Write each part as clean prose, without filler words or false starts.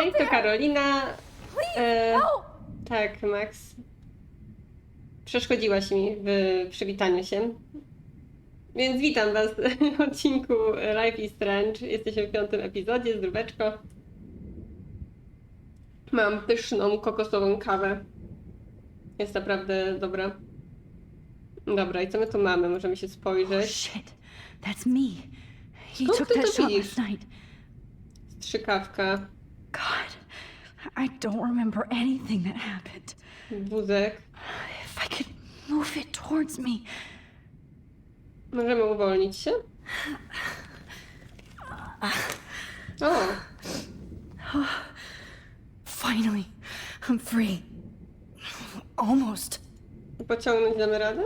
Hej, to Karolina. Tak, Max. Przeszkodziłaś mi w przywitaniu się. Więc witam was w odcinku Life is Strange. Jesteśmy w 5. epizodzie, zdróweczko. Mam pyszną, kokosową kawę. Jest naprawdę dobra. Dobra, i co my tu mamy? Możemy się spojrzeć. Shit, that's me. He Skąd took ty that to shot widzisz? last night. Strzykawka, God, I don't remember anything that happened. wózek. If I could move it towards me. Możemy uwolnić się? O! Finally, I'm free. Almost. Pociągnąć damy radę?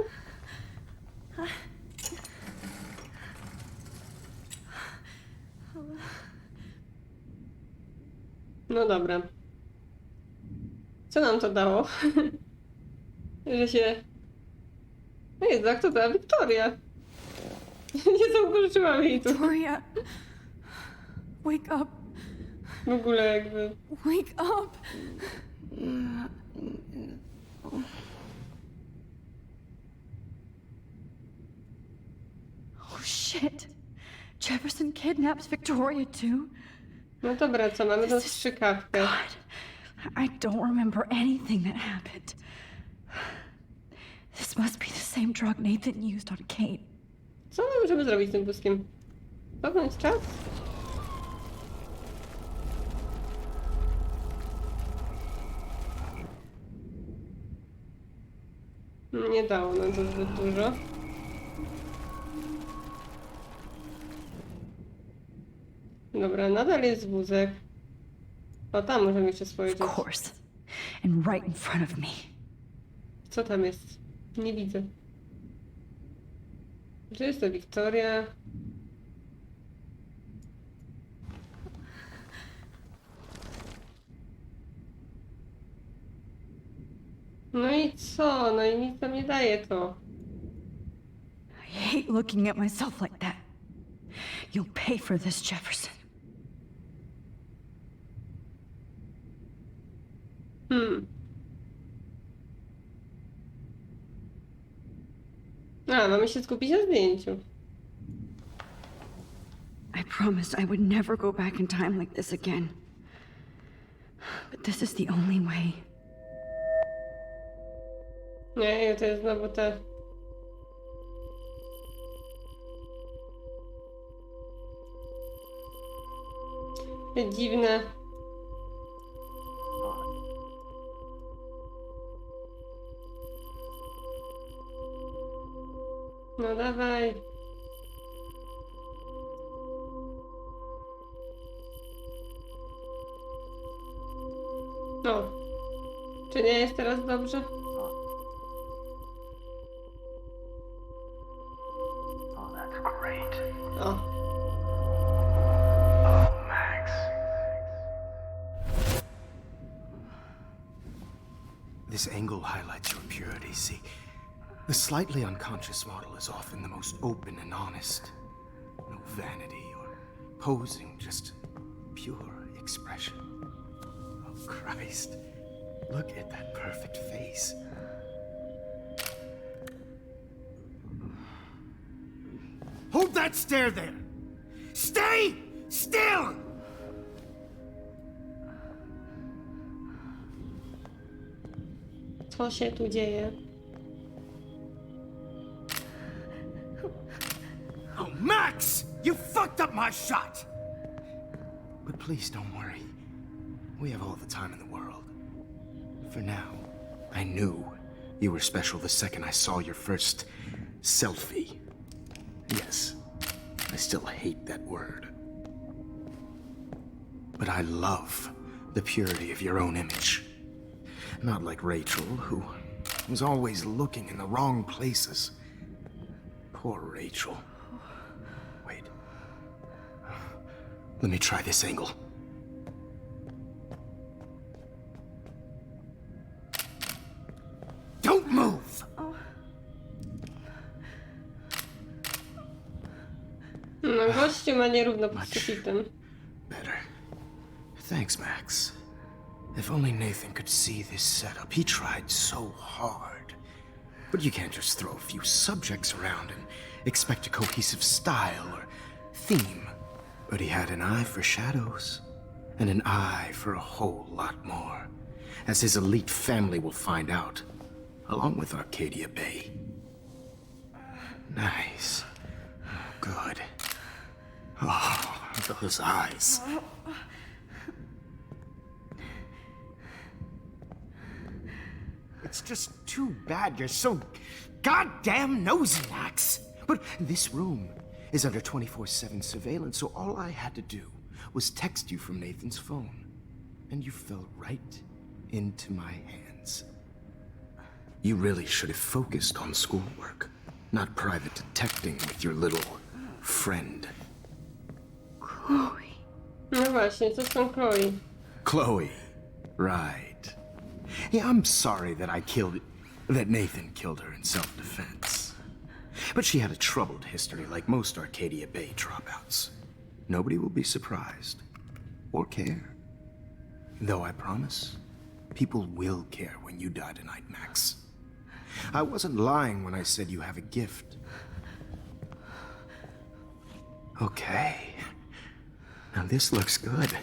No dobra. Co nam to dało? Że się... No jest, jak to dała Wiktoria. Nie zauważyłam jej tu. Victoria, wake up. W ogóle jakby... Wake up. Oh shit. Jefferson kidnaps Victoria too. No dobra, co? Mamy tą strzykawkę. God, I don't remember anything that happened. This must be the same drug Nathan used on Kate. Co my możemy zrobić z tym wózkiem? Cofnąć czas? Nie dało nam to zbyt dużo. Dobra, nadal jest wózek. O, tam możemy jeszcze spojrzeć. Of course. And right in front of me. Co tam jest? Nie widzę. Gdzie jest to Wiktoria? No i co? No i nic tam nie daje to. I hate looking at myself like that. You'll pay for this, Jefferson. A, mamy się skupić na zdjęciu. I promised I would never go back in time like this again. But this is the only way. Nie, to jest znowu te... te dziwne... No dawaj. No. Czy nie jest teraz dobrze? Oh, that's great. O. Oh, Max. This angle highlights your purity, see? The slightly unconscious model is often the most open and honest. No vanity or posing, just pure expression. Oh, Christ. Look at that perfect face. Hold that stare there! Stay still! Co się tu dzieje? Oh, Max! You fucked up my shot! But please don't worry. We have all the time in the world. For now, I knew you were special the second I saw your first selfie. Yes, I still hate that word. But I love the purity of your own image. Not like Rachel, who was always looking in the wrong places. Poor Rachel. Wait. Let me try this angle. Don't move! No gościu ma nierówno pod sufitem. Better. Thanks, Max. If only Nathan could see this setup. He tried so hard. But you can't just throw a few subjects around and expect a cohesive style or theme. But he had an eye for shadows, and an eye for a whole lot more, as his elite family will find out, along with Arcadia Bay. Nice. Good. Oh, those eyes. It's just too bad you're so goddamn nosy, Max. But this room is under 24/7 surveillance, so all I had to do was text you from Nathan's phone. And you fell right into my hands. You really should have focused on schoolwork, not private detecting with your little friend. Chloe. No właśnie, co z tą Chloe? Chloe. Right. Yeah, I'm sorry that Nathan killed her in self-defense. But she had a troubled history like most Arcadia Bay dropouts. Nobody will be surprised. Or care. Though I promise, people will care when you die tonight, Max. I wasn't lying when I said you have a gift. Okay. Now this looks good.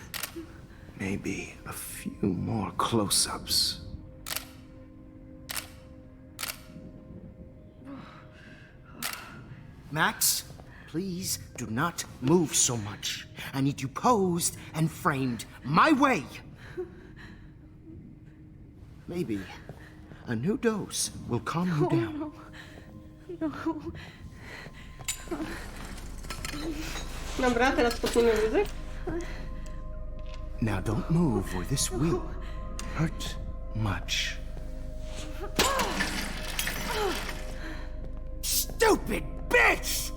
Maybe a few more close-ups. Max, please do not move so much. I need you posed and framed my way. Maybe a new dose will calm you down. No. Dobra, teraz potniemy muzyk. Now don't move or this will hurt much. Stupid bitch!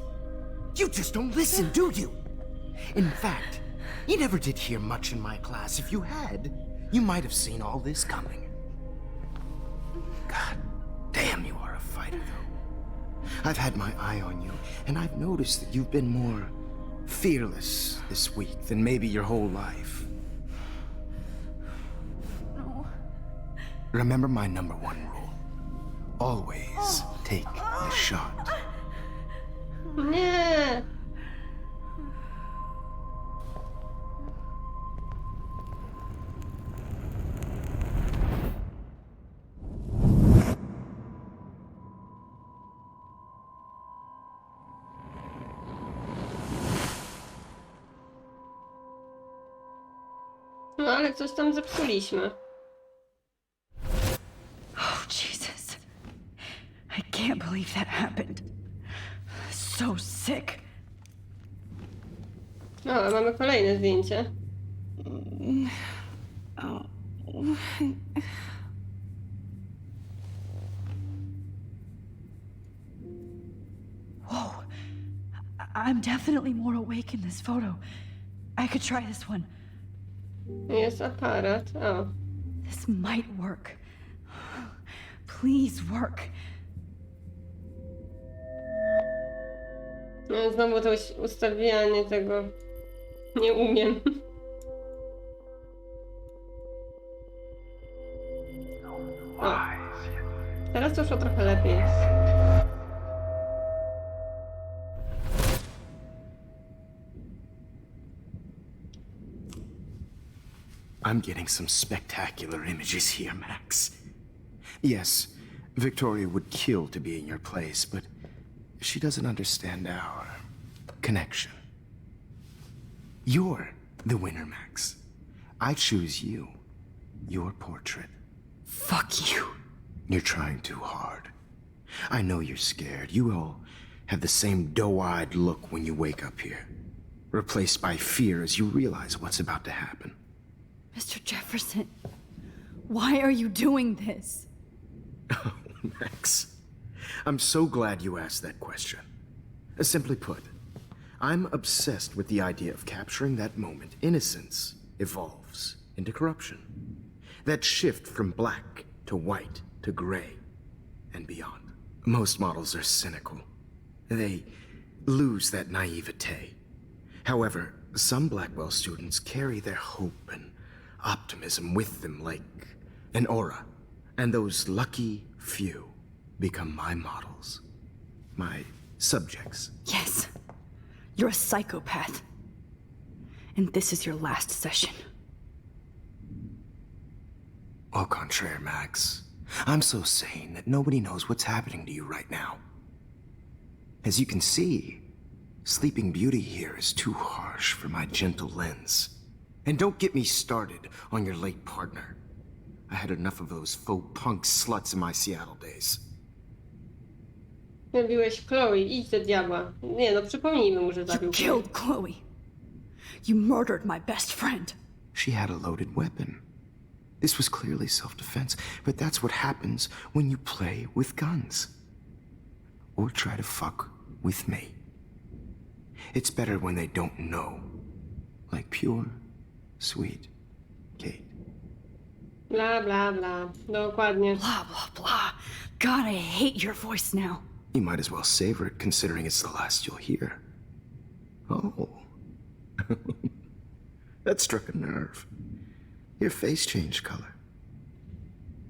You just don't listen, do you? In fact, you never did hear much in my class. If you had, you might have seen all this coming. God damn, you are a fighter, though. I've had my eye on you, and I've noticed that you've been more fearless this week than maybe your whole life. No. Remember my #1 rule. Always take the shot. Nie! No ale coś tam zepsuliśmy. Oh, Jesus. I can't believe that happened. So sick. No, ale mamy kolejne zdjęcie. Whoa. I'm definitely more awake in this photo. I could try this one. Jest aparat. O. This might work. Please work. No, znowu to ustawianie tego. Nie umiem. O. Teraz to już o trochę lepiej. I'm getting some spectacular images here, Max. Yes, Victoria would kill to be in your place, but she doesn't understand our connection. You're the winner, Max. I choose you. Your portrait. Fuck you. You're trying too hard. I know you're scared. You all have the same doe-eyed look when you wake up here, replaced by fear as you realize what's about to happen. Mr. Jefferson, why are you doing this? Oh, Max. I'm so glad you asked that question. Simply put, I'm obsessed with the idea of capturing that moment innocence evolves into corruption. That shift from black to white to gray and beyond. Most models are cynical. They lose that naivete. However, some Blackwell students carry their hope and optimism with them like an aura. And those lucky few become my models, my subjects. Yes, you're a psychopath. And this is your last session. Au contraire, Max. I'm so sane that nobody knows what's happening to you right now. As you can see, Sleeping Beauty here is too harsh for my gentle lens. And don't get me started on your late partner. I had enough of those faux punk sluts in my Seattle days. Zabiłeś Chloe, idź do diabła. Nie no, przypomnijmy mu, że zabił You Chloe. killed Chloe. You murdered my best friend. She had a loaded weapon. This was clearly self-defense, but that's what happens when you play with guns. Or try to fuck with me. It's better when they don't know. Like pure, sweet Kate. Bla, bla, bla. Dokładnie. Blah, blah, blah. God, I hate your voice now. You might as well savor it, considering it's the last you'll hear. Oh. That struck a nerve. Your face changed color.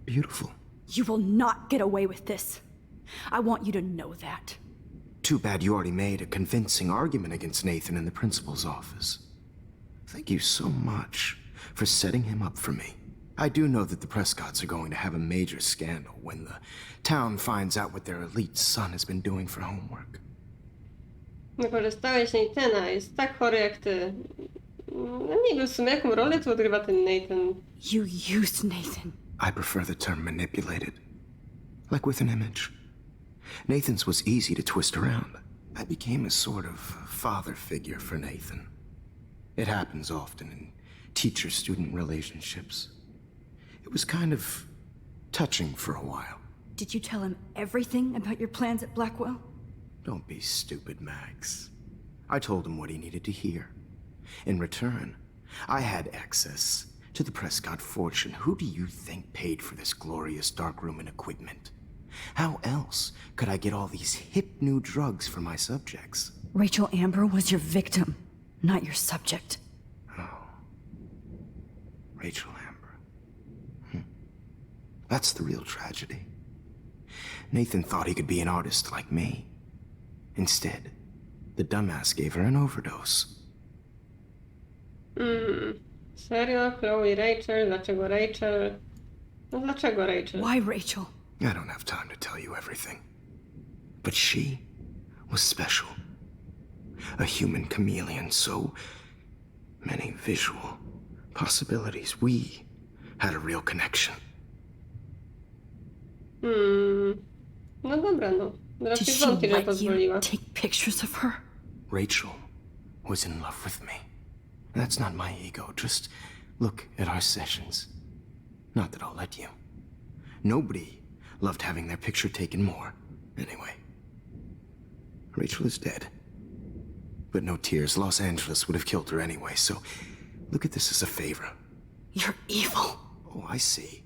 Beautiful. You will not get away with this. I want you to know that. Too bad you already made a convincing argument against Nathan in the principal's office. Thank you so much for setting him up for me. I do know that the Prescotts are going to have a major scandal when the town finds out what their elite son has been doing for homework. Wykorzystałeś Nathana, jest tak chory jak ty. No nie wiem w sumie jaką rolę tu odgrywa ten Nathan. You used Nathan. I prefer the term manipulated. Like with an image. Nathan's was easy to twist around. I became a sort of father figure for Nathan. It happens often in teacher-student relationships. It was kind of touching for a while. Did you tell him everything about your plans at Blackwell? Don't be stupid, Max. I told him what he needed to hear. In return, I had access to the Prescott fortune. Who do you think paid for this glorious darkroom and equipment? How else could I get all these hip new drugs for my subjects? Rachel Amber was your victim, not your subject. Rachel Amber. That's the real tragedy. Nathan thought he could be an artist like me. Instead, the dumbass gave her an overdose. Serio? Chloe, Rachel? Dlaczego Rachel? No dlaczego Rachel? Why Rachel? I don't have time to tell you everything. But she was special. A human chameleon, so many visual possibilities. We had a real connection. No dobra, no. Did Raczej she wątpię, że let you pozwoliła. take pictures of her? Rachel was in love with me. That's not my ego. Just look at our sessions. Not that I'll let you. Nobody loved having their picture taken more. Anyway, Rachel is dead. But no tears. Los Angeles would have killed her anyway, so look at this as a favor. You're evil. Oh, I see.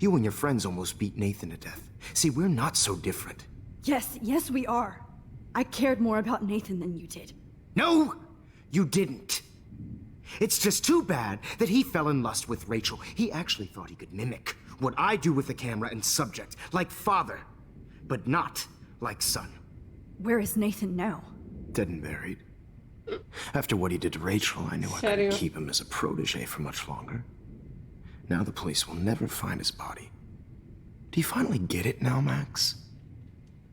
You and your friends almost beat Nathan to death. See, we're not so different. Yes, we are. I cared more about Nathan than you did. No, you didn't. It's just too bad that he fell in lust with Rachel. He actually thought he could mimic what I do with the camera and subject, like father, but not like son. Where is Nathan now? Dead and buried. After what he did to Rachel, I knew I Serio? couldn't keep him as a protege for much longer. Now the police will never find his body. Do you finally get it now, Max?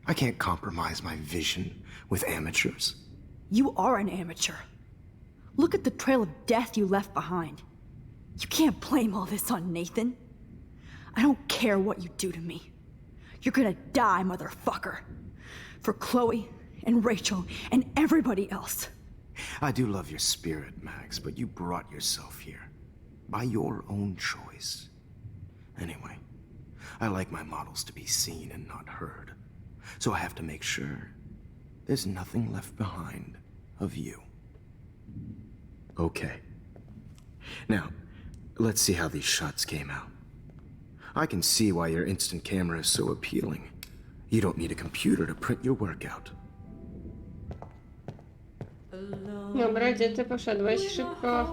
I can't compromise my vision with amateurs. You are an amateur. Look at the trail of death you left behind. You can't blame all this on Nathan. I don't care what you do to me. You're gonna die, motherfucker. For Chloe and Rachel and everybody else. I do love your spirit, Max, but you brought yourself here. By your own choice. Anyway, I like my models to be seen and not heard. So I have to make sure there's nothing left behind of you. Okay. Now, let's see how these shots came out. I can see why your instant camera is so appealing. You don't need a computer to print your work out. Dobra, gdzie ty poszedłeś? Szybko.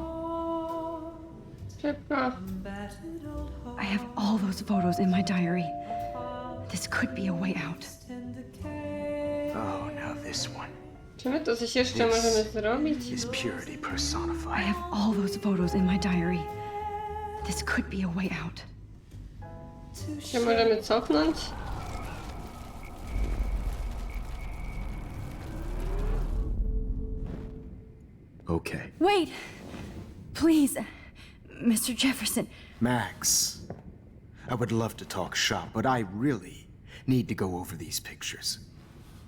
Szybko. I have all those photos in my diary. This could be a way out. Oh, now this one. Czy my to coś jeszcze możemy zrobić? Is purity I personified. have all those photos in my diary. This could be a way out. Czy możemy cofnąć? Okay. Wait! Please, Mr. Jefferson. Max, I would love to talk shop, but I really need to go over these pictures,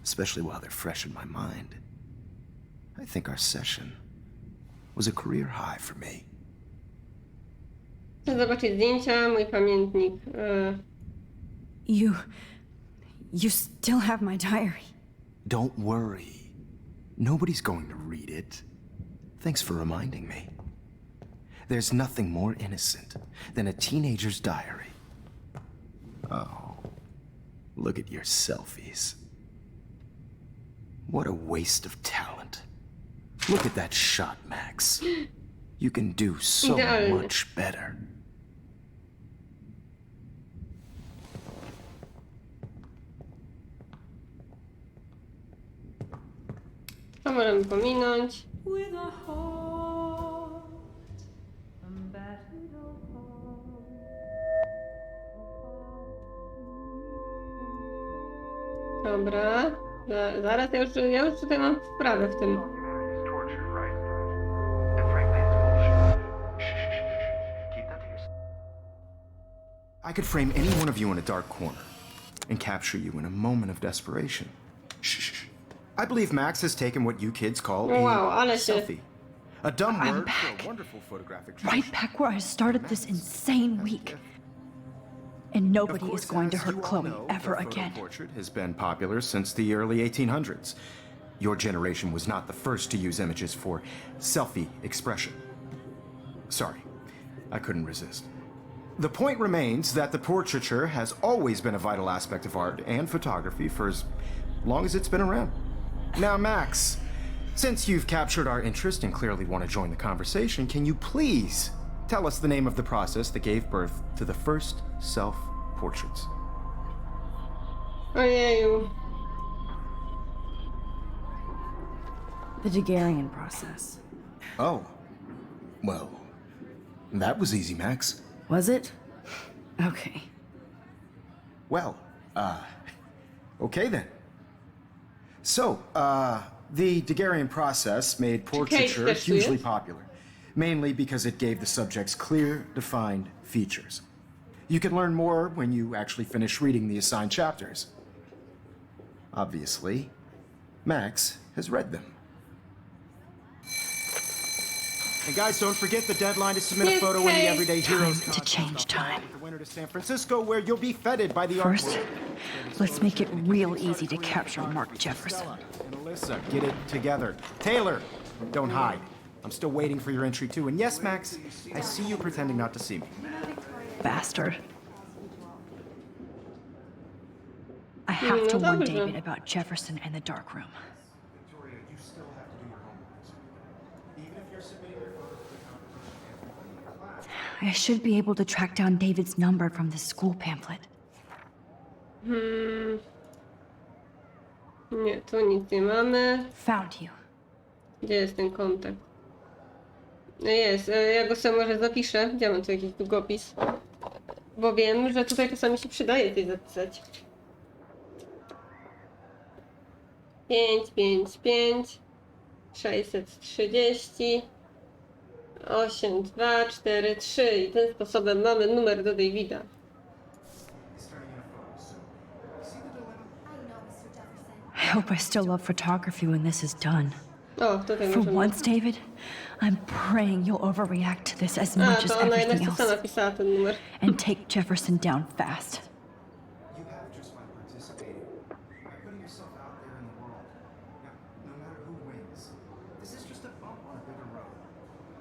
especially while they're fresh in my mind. I think our session was a career high for me. Chcę zobaczyć zdjęcia, mój pamiętnik. You still have my diary. Don't worry. Nobody's going to read it. Thanks for reminding me. There's nothing more innocent than a teenager's diary. Oh, look at your selfies. What a waste of talent. Look at that shot, Max. You can do so Idealnie. much better. To możemy pominąć. Dobra. Zaraz, ja już tutaj mam wprawę w tym. Humanity is tortured, right? And frankly, it's bullshit. Shh. Keep that to yourself. I could frame any one of you in a dark corner and capture you in a moment of desperation. Shh. I believe Max has taken what you kids call Wow, a ale się... selfie. A dumb I'm word for back. a wonderful photographic Right tradition. back where I started this insane week. And Of nobody course, is going to as hurt you all Chloe know, ever the photo again. portrait has been popular since the early 1800s. Your generation was not the first to use images for selfie expression. Sorry, I couldn't resist. The point remains that the portraiture has always been a vital aspect of art and photography for as long as it's been around. Now, Max, since you've captured our interest and clearly want to join the conversation, can you please tell us the name of the process that gave birth to the first self-portraits? Ojeju. The Daguerrean process. Oh, well, that was easy, Max. Was it? Okay. Well, okay then. So, the Daguerrean process made portraiture też tu hugely jest? popular, mainly because it gave the subjects clear, defined features. You can learn more when you actually finish reading the assigned chapters. Obviously, Max has read them. And guys, don't forget the deadline to submit a photo in the Okay. Everyday Heroes Time to change time. The winner to San Francisco, where you'll be feted by the First, artwork. let's make it real easy to capture Mark Jefferson. And Alyssa, get it together. Taylor, don't hide. I'm still waiting for your entry too. And yes, Max, I see you pretending not to see me. Bastard. I have to No warn dobrze. David about Jefferson and the dark room. Victoria, you still have to do your homework. Even if you're submitting your photos to the competition and class. I should be able to track down David's number from the school pamphlet. Nie, tu nic nie mamy. Found you. Gdzie jest ten kontakt? No jest, ja go sobie może zapiszę. Gdzie mam tu jakiś długopis? Bo wiem, że tutaj czasami się przydaje coś zapisać. 555 630 8243 i tym sposobem mamy numer do Davida. I hope I still love photography when this is done. O, tutaj For możemy... once, David, I'm praying you'll overreact to this as A, much as to ona everything jednak to sama else pisała ten numer. and take Jefferson down fast. You have just by participating, by putting yourself out there in the world. Now, no matter who wins, this is just a bump on a bigger road.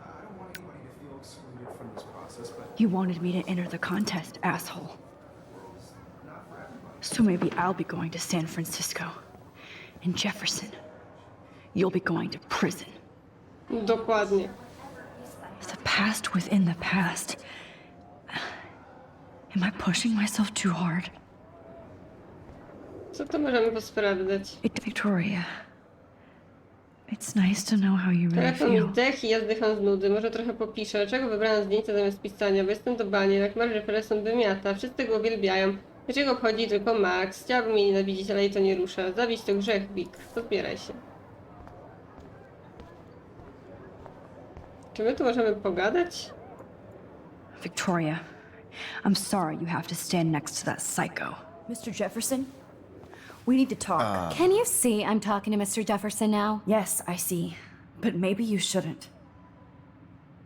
I don't want anybody to feel excluded from this process, but You wanted me to enter the contest, asshole. So maybe I'll be going to San Francisco. And Jefferson, you'll be going to prison. Dokładnie. The past within the past. Am I pushing myself too hard? Co to możemy posprawdzać? Victoria, it's nice to know how you really Telefon feel. zdech i ja zdycham z nudy. Może trochę popiszę. Dlaczego wybrałam zdjęcia zamiast pisania? Bo jestem do bani, jak Marge Preston wymiata. Wszyscy go uwielbiają. Dlaczego obchodzi tylko Max? Chciałabym jej nienawidzić, ale jej to nie rusza. Zabić to grzech, Vic. Podbieraj się. Czy my tu możemy pogadać? Victoria, I'm sorry you have to stand next to that psycho. Mr. Jefferson, we need to talk. Can you see I'm talking to Mr. Jefferson now? Yes, I see. But maybe you shouldn't.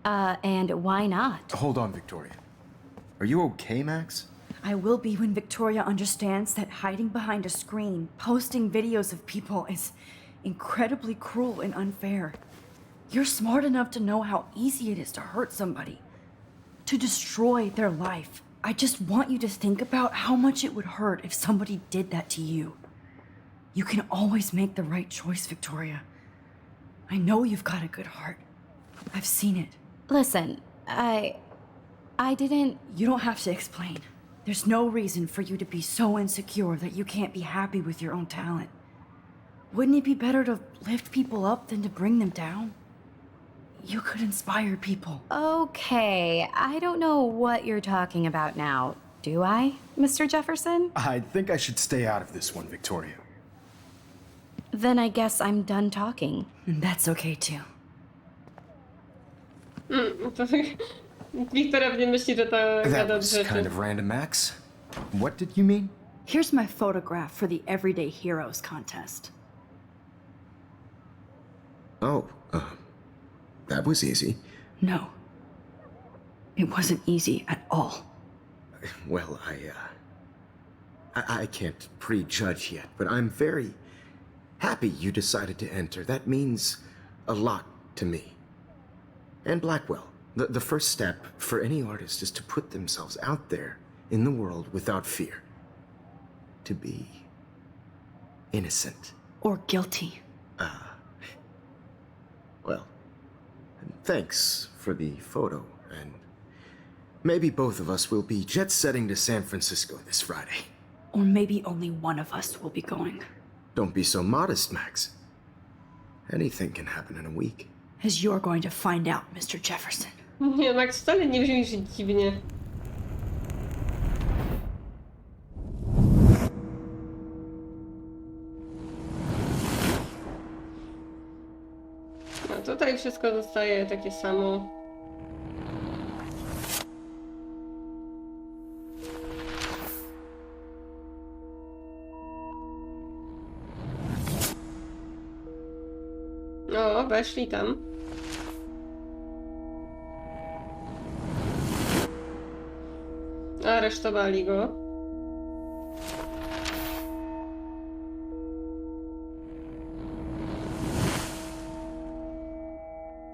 And why not? Hold on, Victoria. Are you okay, Max? I will be when Victoria understands that hiding behind a screen, posting videos of people is incredibly cruel and unfair. You're smart enough to know how easy it is to hurt somebody, to destroy their life. I just want you to think about how much it would hurt if somebody did that to you. You can always make the right choice, Victoria. I know you've got a good heart. I've seen it. Listen, I didn't... You don't have to explain. There's no reason for you to be so insecure that you can't be happy with your own talent. Wouldn't it be better to lift people up than to bring them down? You could inspire people. Okay, I don't know what you're talking about now, do I, Mr. Jefferson? I think I should stay out of this one, Victoria. Then I guess I'm done talking. And that's okay too. To Wiktoria pewnie myśli, że to That gada od was rzeczy. kind of random, Max. What did you mean? Here's my photograph for the Everyday Heroes contest. Oh, that was easy. No. It wasn't easy at all. Well, I can't prejudge yet, but I'm very happy you decided to enter. That means a lot to me. And Blackwell, the first step for any artist is to put themselves out there in the world without fear. To be innocent. Or guilty. Well, thanks for the photo, and maybe both of us will be jet-setting to San Francisco this Friday. Or maybe only one of us will be going. Don't be so modest, Max. Anything can happen in a week. As you're going to find out, Mr. Jefferson. Nie, Max wcale nie brzmisz dziwnie. No tutaj wszystko zostaje takie samo. O, weszli tam. Aresztowali go.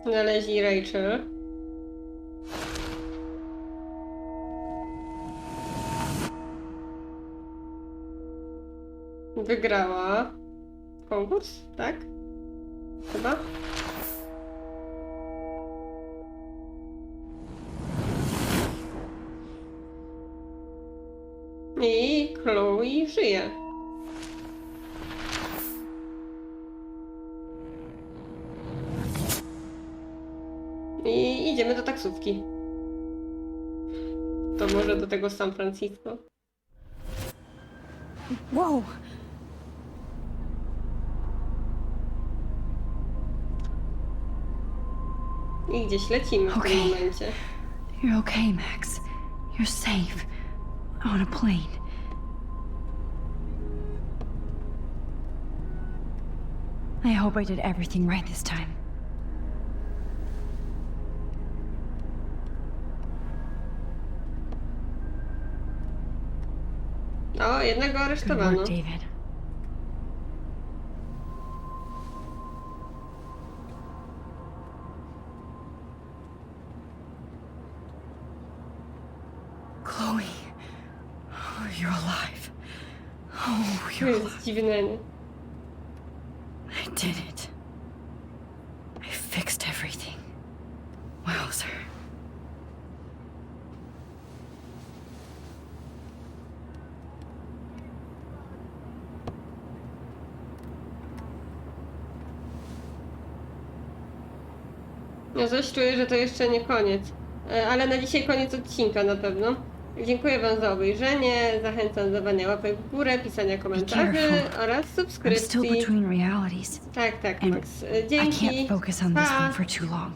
Znaleźli Rachel. Wygrała konkurs, tak? Chyba? I Chloe żyje. I idziemy do taksówki. To może do tego San Francisco. Whoa! I gdzieś lecimy w tym Okej. momencie. You're okay, Max. You're safe. On a plane. I hope I did everything right this time. O, jednego Good aresztowano. work, David. Chloe. Oh, you're alive. Oh, To you're alive. jest dziwne. Nie? I did it. I fixed everything. Wowzer. Ja coś czuję, że to jeszcze nie koniec. Ale na dzisiaj koniec odcinka na pewno. Dziękuję wam za obejrzenie. Zachęcam do dawania łapek w górę, pisania komentarzy oraz I'm still subskrypcji. between realities. Tak. And I Dzięki. can't focus on this Pa. one for too long.